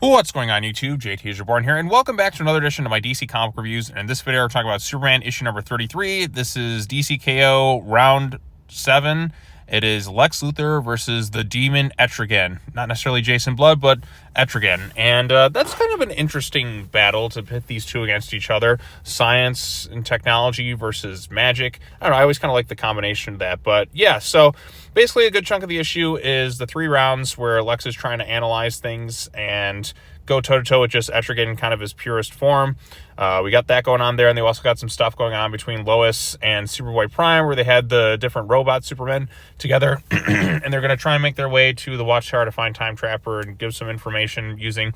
What's going on YouTube? JT is Reborn here, and welcome back to another edition of my DC comic reviews. And in this video, we're talking about Superman issue number 33. This is DCKO round 7. It is Lex Luthor versus the Demon Etrigan. Not necessarily Jason Blood, but Etrigan. And that's kind of an interesting battle to pit these two against each other. Science and technology versus magic. I don't know, I always kind of like the combination of that. But yeah, so basically a good chunk of the issue is the 3 rounds where Lex is trying to analyze things and go toe-to-toe with just Etrigan in kind of his purest form. We got that going on there, and they also got some stuff going on between Lois and Superboy Prime, where they had the different robot Supermen together, and they're going to try and make their way to the Watchtower to find Time Trapper and give some information using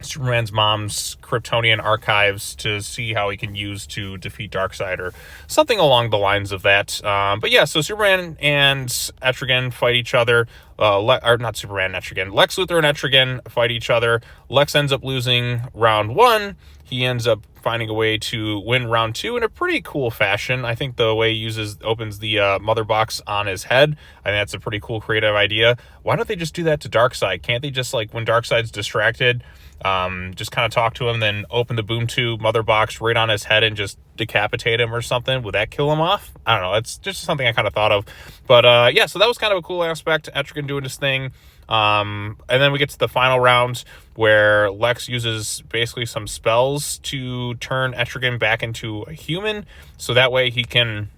Superman's mom's Kryptonian archives to see how he can use to defeat Darkseid or something along the lines of that. But yeah, so Superman and Etrigan fight each other. Not Superman and Etrigan. Lex Luthor and Etrigan fight each other. Lex ends up losing round 1. He ends up finding a way to win round 2 in a pretty cool fashion. I think the way he opens the mother box on his head, I think that's a pretty cool creative idea. Why don't they just do that to Darkseid? Can't they just, like, when Darkseid's distracted, just kind of talk to him, then open the boom tube mother box right on his head and just decapitate him or something? Would that kill him off? I don't know. It's just something I kind of thought of. But yeah, so that was kind of a cool aspect. Etrigan doing his thing. And then we get to the final round where Lex uses basically some spells to turn Etrigan back into a human, so that way he can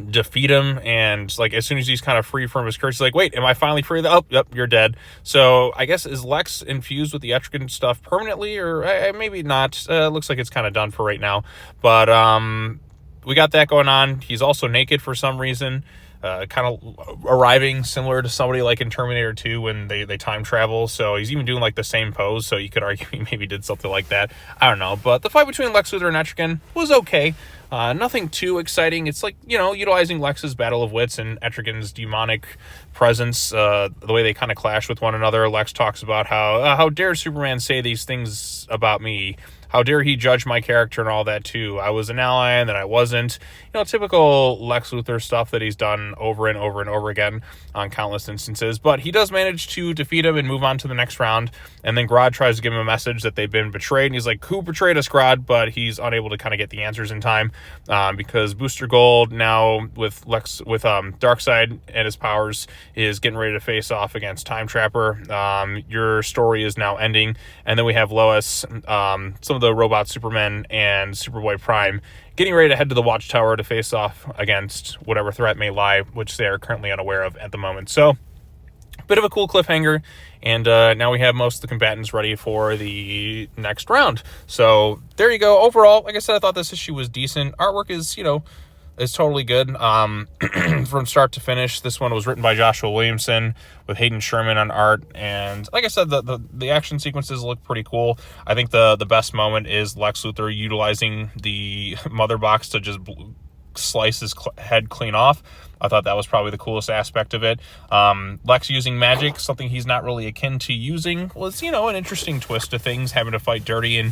defeat him. And like as soon as he's kind of free from his curse, he's like, wait, am I finally free? Oh, yep, you're dead. So I guess, is Lex infused with the Etrigan stuff permanently, or maybe not? Looks like it's kind of done for right now. But we got that going on. He's also naked for some reason. Kind of arriving similar to somebody like in Terminator 2 when they time travel. So he's even doing like the same pose, so you could argue he maybe did something like that. I don't know. But the fight between Lex Luthor and Etrigan was okay. Nothing too exciting. It's like, you know, utilizing Lex's battle of wits and Etrigan's demonic presence, the way they kind of clash with one another. Lex talks about how dare Superman say these things about me? How dare he judge my character and all that too? I was an ally and then I wasn't. You know, typical Lex Luthor stuff that he's done over and over and over again on countless instances. But he does manage to defeat him and move on to the next round. And then Grodd tries to give him a message that they've been betrayed. And he's like, who betrayed us, Grodd? But he's unable to kind of get the answers in time because Booster Gold now with Darkseid and his powers is getting ready to face off against Time Trapper. Your story is now ending. And then we have Lois, some of the robot Supermen and Superboy Prime getting ready to head to the Watchtower to face off against whatever threat may lie, which they are currently unaware of at the moment. So, bit of a cool cliffhanger, and now we have most of the combatants ready for the next round. So, there you go. Overall, like I said, I thought this issue was decent. Artwork is, you know, is totally good from start to finish. This one was written by Joshua Williamson with Hayden Sherman on art, and like I said, the action sequences look pretty cool. I think the best moment is Lex Luthor utilizing the mother box to just slice his head clean off. I thought that was probably the coolest aspect of it. Lex using magic, something he's not really akin to using, was, you know, an interesting twist to things, having to fight dirty and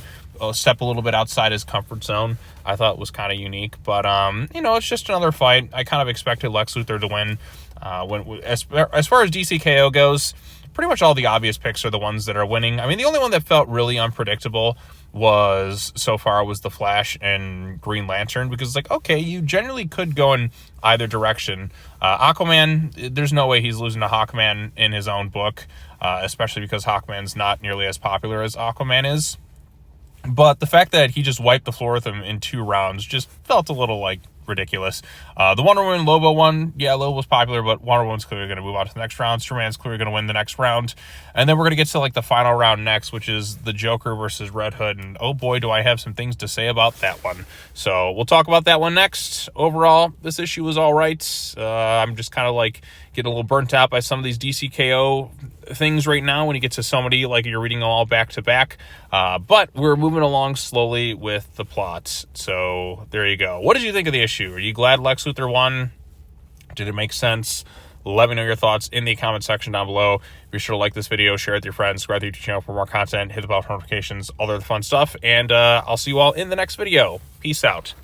step a little bit outside his comfort zone. I thought was kind of unique, but you know, it's just another fight. I kind of expected Lex Luthor to win. As far as DCKO goes, pretty much all the obvious picks are the ones that are winning. I mean, the only one that felt really unpredictable was the Flash and Green Lantern, because it's like, okay, you generally could go in either direction. Aquaman, there's no way he's losing to Hawkman in his own book, especially because Hawkman's not nearly as popular as Aquaman is. But the fact that he just wiped the floor with him in 2 rounds just felt a little, like, ridiculous. The Wonder Woman Lobo one, yeah, Lobo was popular, but Wonder Woman's clearly going to move on to the next round. Superman's clearly going to win the next round. And then we're going to get to like the final round next, which is the Joker versus Red Hood. And oh boy, do I have some things to say about that one. So we'll talk about that one next. Overall, this issue was all right. I'm just kind of like getting a little burnt out by some of these DCKO things right now when you get to so many, like you're reading them all back to back. But we're moving along slowly with the plot. So there you go. What did you think of the issue? Are you glad Lex Luthor won? Did it make sense? Let me know your thoughts in the comment section down below. Be sure to like this video, share it with your friends, subscribe to the YouTube channel for more content, hit the bell for notifications, all the fun stuff, and I'll see you all in the next video. Peace out.